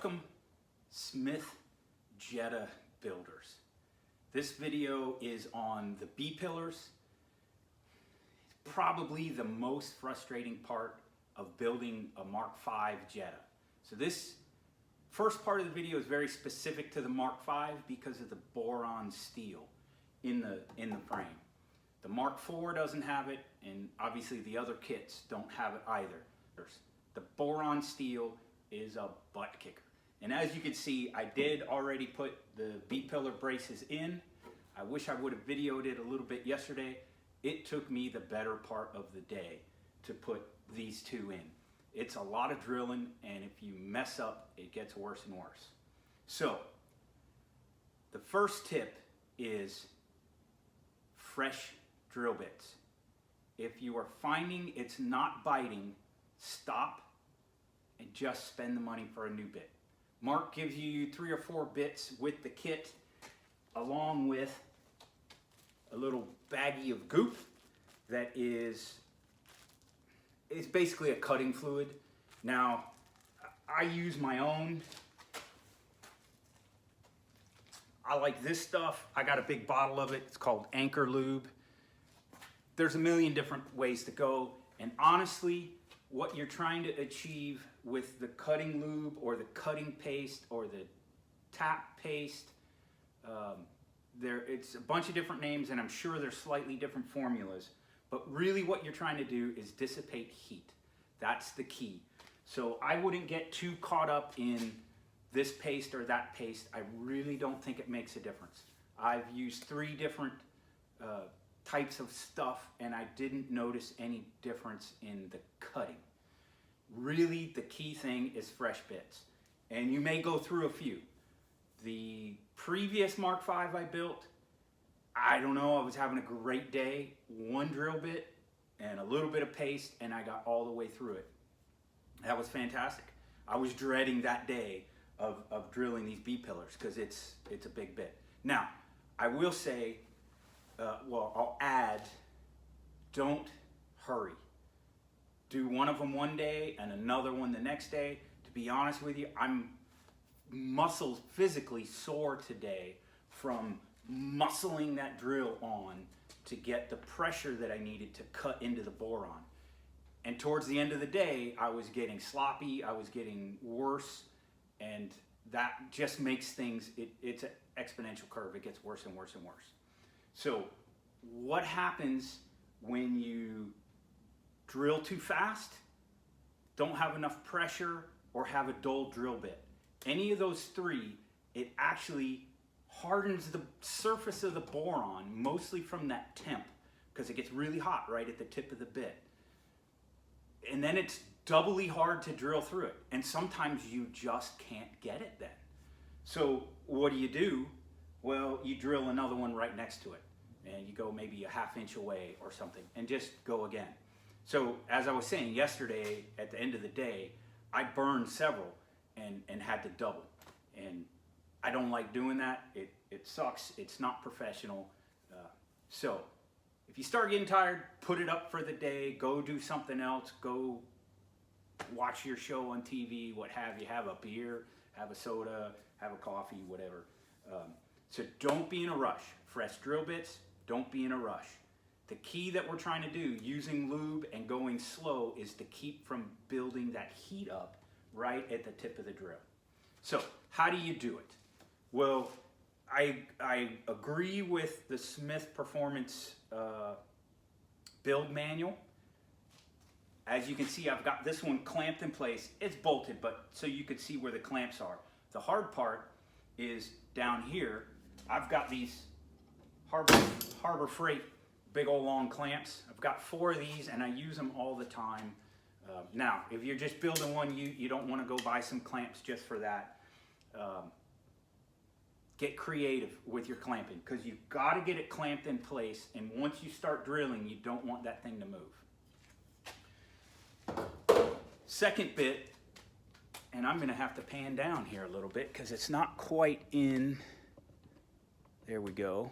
Welcome, Smyth Jetta builders. This video is on the B-pillars. It's probably the most frustrating part of building a Mark V Jetta. So this first part of the video is very specific to the Mark V because of the boron steel in the frame. The Mark IV doesn't have it, and obviously the other kits don't have it either. The boron steel is a butt kicker. And as you can see, I did already put the B-pillar braces in. I wish I would have videoed it a little bit yesterday. It took me the better part of the day to put these two in. It's a lot of drilling, and if you mess up, it gets worse and worse. So, the first tip is fresh drill bits. If you are finding it's not biting, stop and just spend the money for a new bit. Mark gives you 3 or 4 bits with the kit, along with a little baggie of goop that is basically a cutting fluid. Now, I use my own. I like this stuff. I got a big bottle of it. It's called Anchor Lube. There's a million different ways to go, and honestly, what you're trying to achieve with the cutting lube or the cutting paste or the tap paste, it's a bunch of different names, and I'm sure there's slightly different formulas, but really what you're trying to do is dissipate heat. That's the key. So I wouldn't get too caught up in this paste or that paste. I really don't think it makes a difference. I've used 3 different types of stuff, and I didn't notice any difference in the cutting. Really, the key thing is fresh bits, and you may go through a few. The previous Mark V I built, I don't know, I was having a great day. 1 drill bit and a little bit of paste, and I got all the way through it. That was fantastic. I was dreading that day of drilling these B-pillars because it's a big bit. Now, I will say, I'll add, don't hurry. Do one of them one day and another one the next day. To be honest with you, I'm muscles physically sore today from muscling that drill on to get the pressure that I needed to cut into the boron. And towards the end of the day, I was getting sloppy, I was getting worse, and that just makes things, it's an exponential curve. It gets worse and worse and worse. So what happens when you drill too fast, don't have enough pressure, or have a dull drill bit? Any of those 3, it actually hardens the surface of the boron, mostly from that temp, because it gets really hot right at the tip of the bit. And then it's doubly hard to drill through it. And sometimes you just can't get it then. So what do? Well, you drill another one right next to it. And you go maybe a ½ inch away or something, and just go again. So as I was saying yesterday, at the end of the day, I burned several and had to double. And I don't like doing that. It sucks. It's not professional. So if you start getting tired, put it up for the day. Go do something else. Go watch your show on TV, what have you. Have a beer, have a soda, have a coffee, whatever. So don't be in a rush. Fresh drill bits, don't be in a rush. The key that we're trying to do, using lube and going slow, is to keep from building that heat up right at the tip of the drill. So how do you do it? Well, I agree with the Smyth Performance build manual. As you can see, I've got this one clamped in place. It's bolted, but so you can see where the clamps are. The hard part is down here. I've got these Harbor Freight big old long clamps. I've got 4 of these, and I use them all the time. Now, if you're just building one, you don't want to go buy some clamps just for that. Get creative with your clamping, because you've got to get it clamped in place, and once you start drilling, you don't want that thing to move. Second bit, and I'm going to have to pan down here a little bit because it's not quite in. There we go.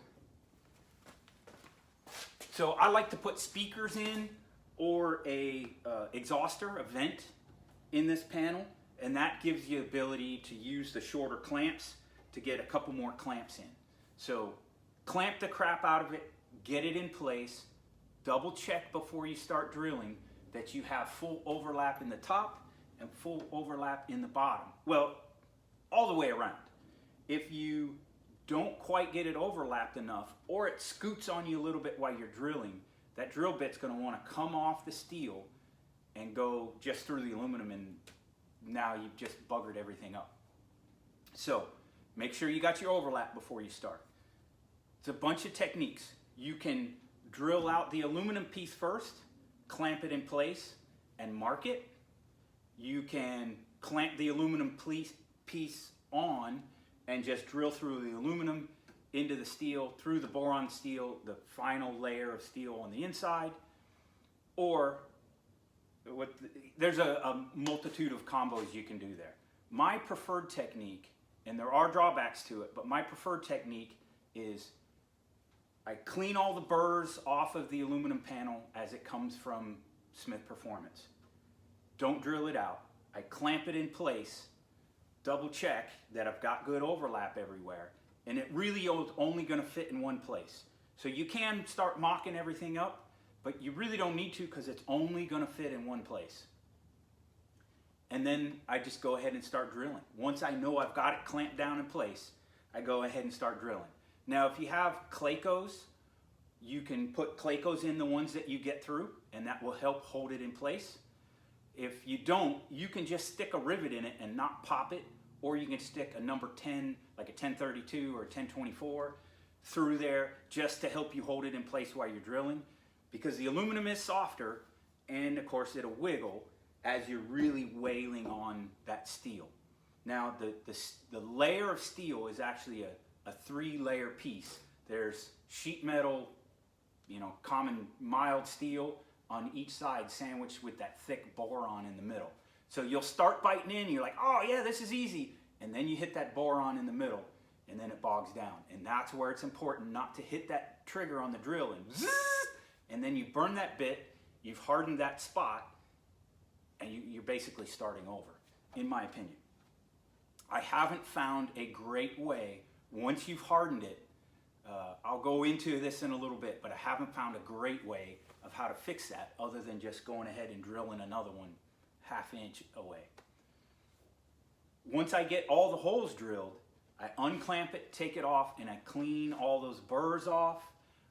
So I like to put speakers in, or a exhauster, a vent in this panel. and that gives you the ability to use the shorter clamps to get a couple more clamps in. So clamp the crap out of it, get it in place, double check before you start drilling that you have full overlap in the top and full overlap in the bottom. Well, all the way around. If you don't quite get it overlapped enough, or it scoots on you a little bit while you're drilling, that drill bit's going to want to come off the steel and go just through the aluminum, and now you've just buggered everything up. So make sure you got your overlap before you start. It's a bunch of techniques. You can drill out the aluminum piece first, clamp it in place, and mark it. You can clamp the aluminum piece on and just drill through the aluminum into the steel, through the boron steel, the final layer of steel on the inside. Or there's a multitude of combos you can do there. My preferred technique, and there are drawbacks to it, but my preferred technique is I clean all the burrs off of the aluminum panel as it comes from Smyth Performance. Don't drill it out. I clamp it in place, double check that I've got good overlap everywhere, and it really is only going to fit in one place. So you can start mocking everything up, but you really don't need to because it's only going to fit in one place. And then I just go ahead and start drilling. Once I know I've got it clamped down in place, I go ahead and start drilling. Now, if you have Claycos, you can put Claycos in the ones that you get through, and that will help hold it in place. If you don't, you can just stick a rivet in it and not pop it, or you can stick a number 10, like a 1032 or a 1024 through there just to help you hold it in place while you're drilling, because the aluminum is softer, and of course it'll wiggle as you're really wailing on that steel. Now the layer of steel is actually a 3-layer piece. There's sheet metal, common mild steel on each side, sandwiched with that thick boron in the middle. So you'll start biting in, you're like, oh yeah, this is easy. And then you hit that boron in the middle, and then it bogs down. And that's where it's important not to hit that trigger on the drill and zzz, and then you burn that bit, you've hardened that spot, and you're basically starting over, in my opinion. I haven't found a great way, once you've hardened it, I'll go into this in a little bit, but I haven't found a great way of how to fix that other than just going ahead and drilling another one 1/2 inch away. Once I get all the holes drilled, I unclamp it, take it off, and I clean all those burrs off.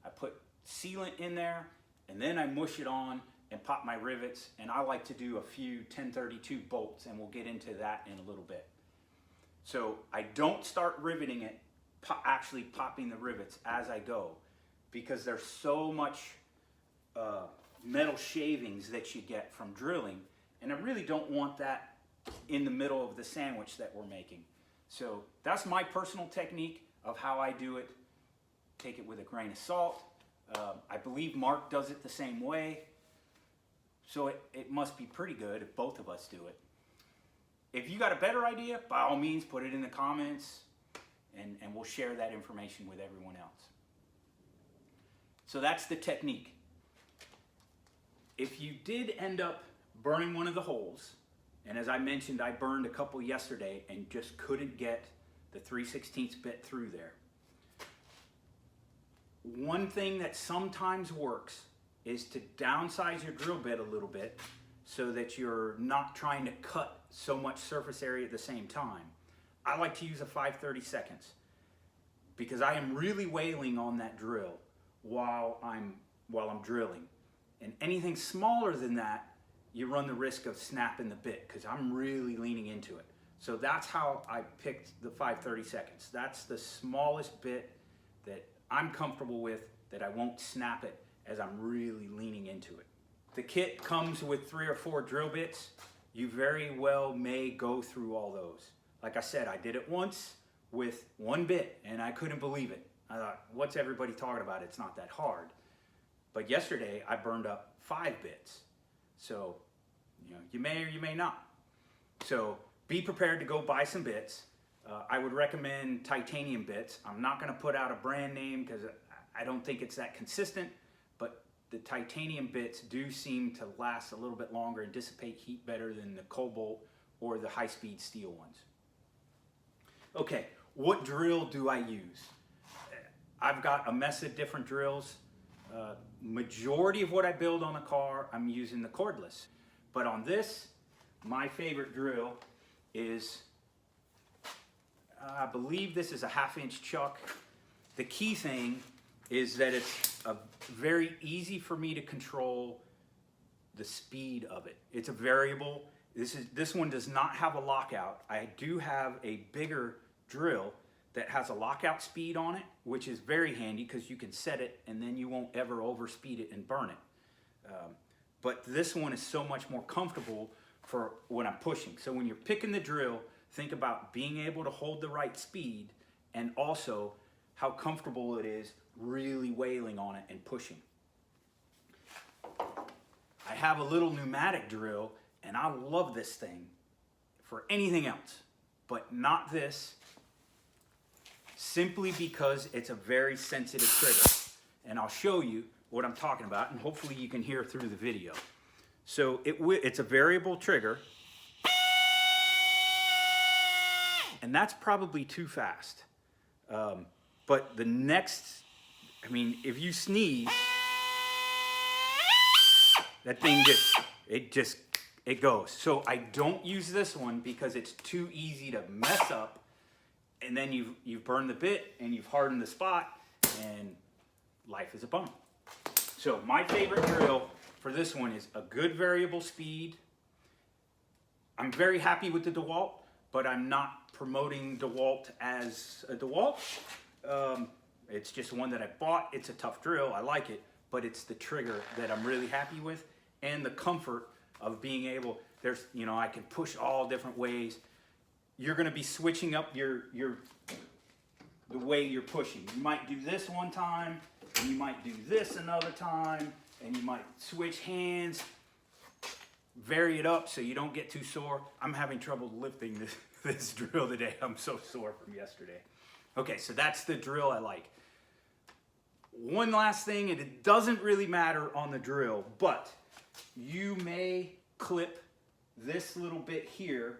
I put sealant in there, and then I mush it on and pop my rivets, and I like to do a few 1032 bolts, and we'll get into that in a little bit. So I don't start riveting it, actually popping the rivets as I go, because there's so much metal shavings that you get from drilling, and I really don't want that in the middle of the sandwich that we're making. So that's my personal technique of how I do it. Take it with a grain of salt. I believe Mark does it the same way, so it must be pretty good if both of us do it. If you got a better idea, by all means put it in the comments, and we'll share that information with everyone else. So that's the technique. If you did end up burning one of the holes, and as I mentioned, I burned a couple yesterday and just couldn't get the 3/16 bit through there. One thing that sometimes works is to downsize your drill bit a little bit so that you're not trying to cut so much surface area at the same time. I like to use a 5/32 because I am really wailing on that drill while I'm drilling. And anything smaller than that, you run the risk of snapping the bit because I'm really leaning into it. So that's how I picked the 5/32. That's the smallest bit that I'm comfortable with, that I won't snap it as I'm really leaning into it. The kit comes with 3 or 4 drill bits. You very well may go through all those. Like I said, I did it once with 1 bit and I couldn't believe it. I thought, what's everybody talking about? It's not that hard. But yesterday I burned up 5 bits. So, you may or you may not. So be prepared to go buy some bits. I would recommend titanium bits. I'm not going to put out a brand name because I don't think it's that consistent, but the titanium bits do seem to last a little bit longer and dissipate heat better than the cobalt or the high-speed steel ones. Okay, what drill do I use? I've got a mess of different drills. Majority of what I build on a car, I'm using the cordless. But on this, my favorite drill is, I believe this is a 1/2-inch chuck. The key thing is that it's very easy for me to control the speed of it. It's a variable. This one does not have a lockout. I do have a bigger drill that has a lockout speed on it, which is very handy because you can set it and then you won't ever overspeed it and burn it. But this one is so much more comfortable for when I'm pushing. So when you're picking the drill, think about being able to hold the right speed and also how comfortable it is really wailing on it and pushing. I have a little pneumatic drill and I love this thing for anything else, but not this, simply because it's a very sensitive trigger. And I'll show you what I'm talking about, and hopefully you can hear through the video. So it's a variable trigger, and that's probably too fast. But the next, I mean, if you sneeze, that thing it goes. So I don't use this one because it's too easy to mess up, and then you've burned the bit and you've hardened the spot, and life is a bum. So my favorite drill for this one is a good variable speed. I'm very happy with the DeWalt, but I'm not promoting DeWalt as a DeWalt. It's just one that I bought. It's a tough drill. I like it, but it's the trigger that I'm really happy with, and the comfort of being able, I can push all different ways. You're gonna be switching up the way you're pushing. You might do this one time, and you might do this another time, and you might switch hands, vary it up so you don't get too sore. I'm having trouble lifting this drill today. I'm so sore from yesterday. Okay, so that's the drill I like. One last thing, and it doesn't really matter on the drill, but you may clip this little bit here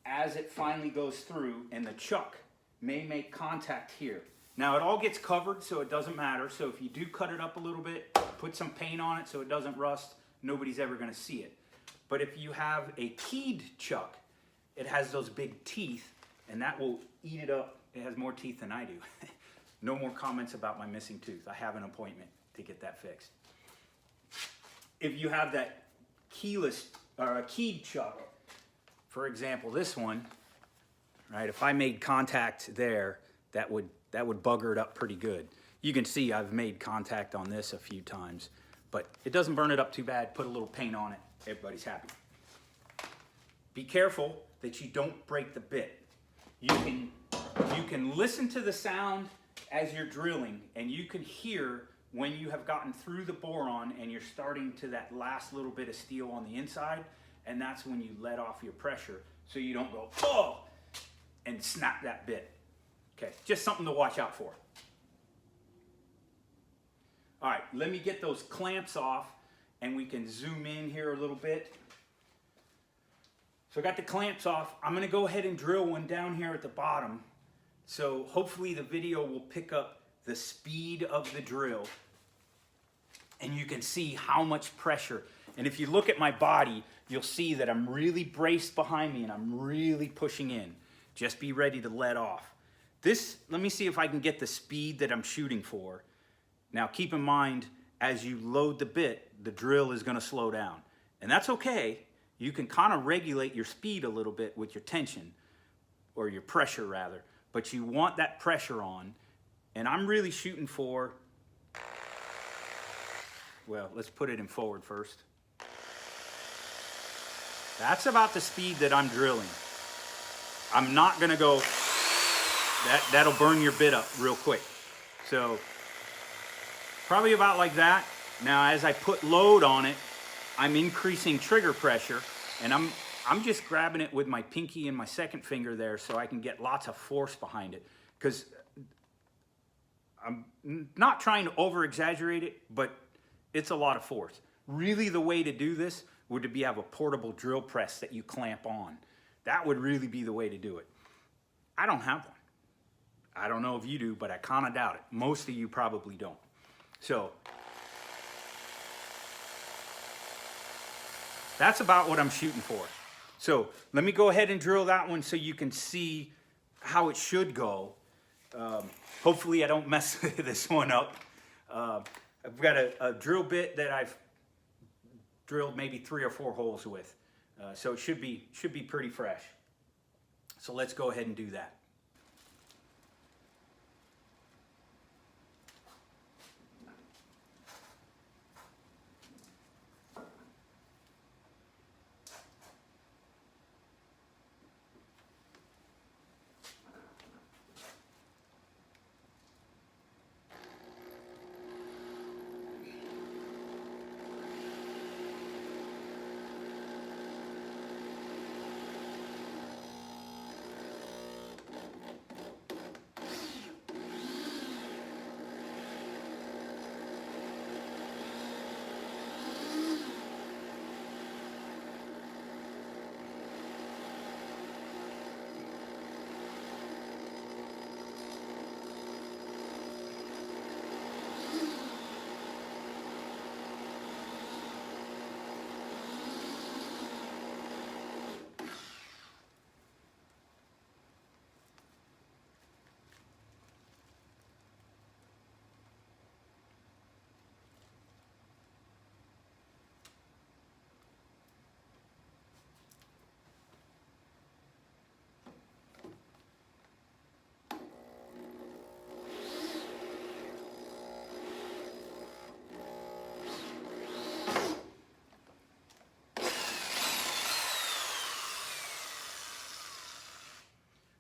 as it finally goes through, and the chuck may make contact here. Now it all gets covered, so it doesn't matter. So if you do cut it up a little bit, put some paint on it so it doesn't rust, nobody's ever gonna see it. But if you have a keyed chuck, it has those big teeth, and that will eat it up. It has more teeth than I do. No more comments about my missing tooth. I have an appointment to get that fixed. If you have that keyless or a keyed chuck, for example, this one, right? If I made contact there, that would bugger it up pretty good. You can see I've made contact on this a few times, but it doesn't burn it up too bad. Put a little paint on it, everybody's happy. Be careful that you don't break the bit. You can listen to the sound as you're drilling, and you can hear when you have gotten through the boron and you're starting to that last little bit of steel on the inside, and that's when you let off your pressure so you don't go, oh, and snap that bit. Okay, just something to watch out for. All right, let me get those clamps off and we can zoom in here a little bit. So I got the clamps off. I'm gonna go ahead and drill one down here at the bottom. So hopefully the video will pick up the speed of the drill and you can see how much pressure. And if you look at my body, you'll see that I'm really braced behind me and I'm really pushing in. Just be ready to let off. Let me see if I can get the speed that I'm shooting for. Now keep in mind, as you load the bit, the drill is gonna slow down. And that's okay. You can kind of regulate your speed a little bit with your tension, or your pressure rather, but you want that pressure on. And I'm really shooting for, well, let's put it in forward first. That's about the speed that I'm drilling. I'm not gonna go, that'll burn your bit up real quick. So probably about like that. Now as I put load on it, I'm increasing trigger pressure, and I'm just grabbing it with my pinky and my second finger there so I can get lots of force behind it. Because I'm not trying to over exaggerate it, but it's a lot of force. Really the way to do this would be have a portable drill press that you clamp on. That would really be the way to do it. I don't have one. I don't know if you do, but I kind of doubt it. Most of you probably don't. So that's about what I'm shooting for. So let me go ahead and drill that one so you can see how it should go. Hopefully I don't mess this one up. I've got a drill bit that I've drilled maybe 3 or 4 holes with. So it should be pretty fresh. So let's go ahead and do that.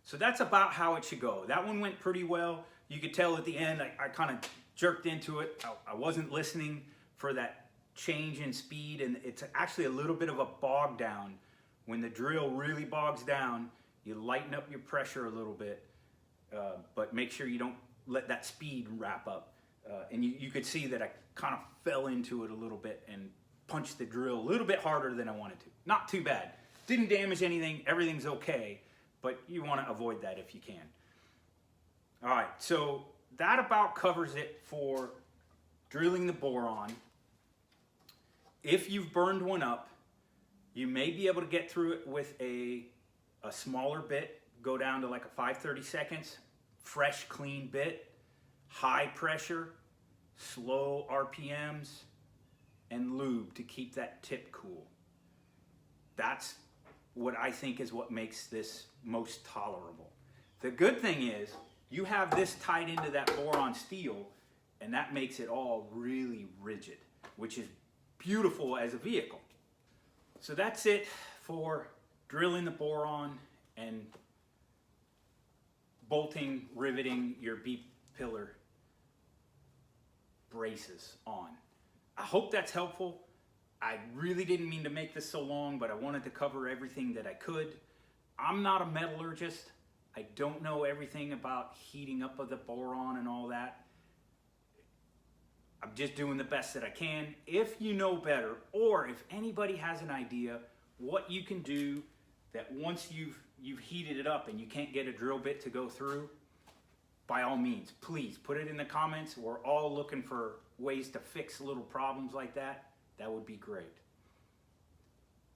So that's about how it should go. That one went pretty well. You could tell at the end, I kind of jerked into it. I wasn't listening for that change in speed, and it's actually a little bit of a bog down. When the drill really bogs down, you lighten up your pressure a little bit, but make sure you don't let that speed wrap up. And you could see that I kind of fell into it a little bit and punched the drill a little bit harder than I wanted to. Not too bad. Didn't damage anything, everything's okay. But you want to avoid that if you can. All right, so that about covers it for drilling the boron. If you've burned one up, you may be able to get through it with a smaller bit, go down to like a 5/32, fresh, clean bit, high pressure, slow RPMs, and lube to keep that tip cool. That's what I think is what makes this most tolerable. The good thing is you have this tied into that boron steel, and that makes it all really rigid, which is beautiful as a vehicle. So that's it for drilling the boron and bolting, riveting your B-pillar braces on. I hope that's helpful. I really didn't mean to make this so long, but I wanted to cover everything that I could. I'm not a metallurgist. I don't know everything about heating up of the boron and all that. I'm just doing the best that I can. If you know better, or if anybody has an idea what you can do that once you've heated it up and you can't get a drill bit to go through, by all means, please put it in the comments. We're all looking for ways to fix little problems like that. That would be great.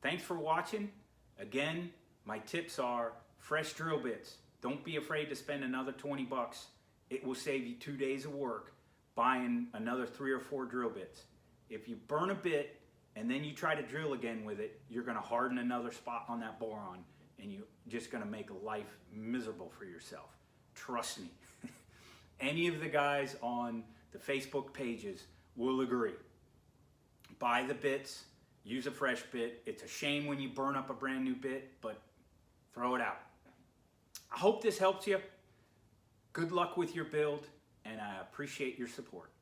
Thanks for watching. Again, my tips are fresh drill bits. Don't be afraid to spend another 20 bucks. It will save you 2 days of work buying another 3 or 4 drill bits. If you burn a bit and then you try to drill again with it, you're gonna harden another spot on that boron, and you're just gonna make life miserable for yourself. Trust me. Any of the guys on the Facebook pages will agree. Buy the bits, use a fresh bit. It's a shame when you burn up a brand new bit, but throw it out. I hope this helps you. Good luck with your build, and I appreciate your support.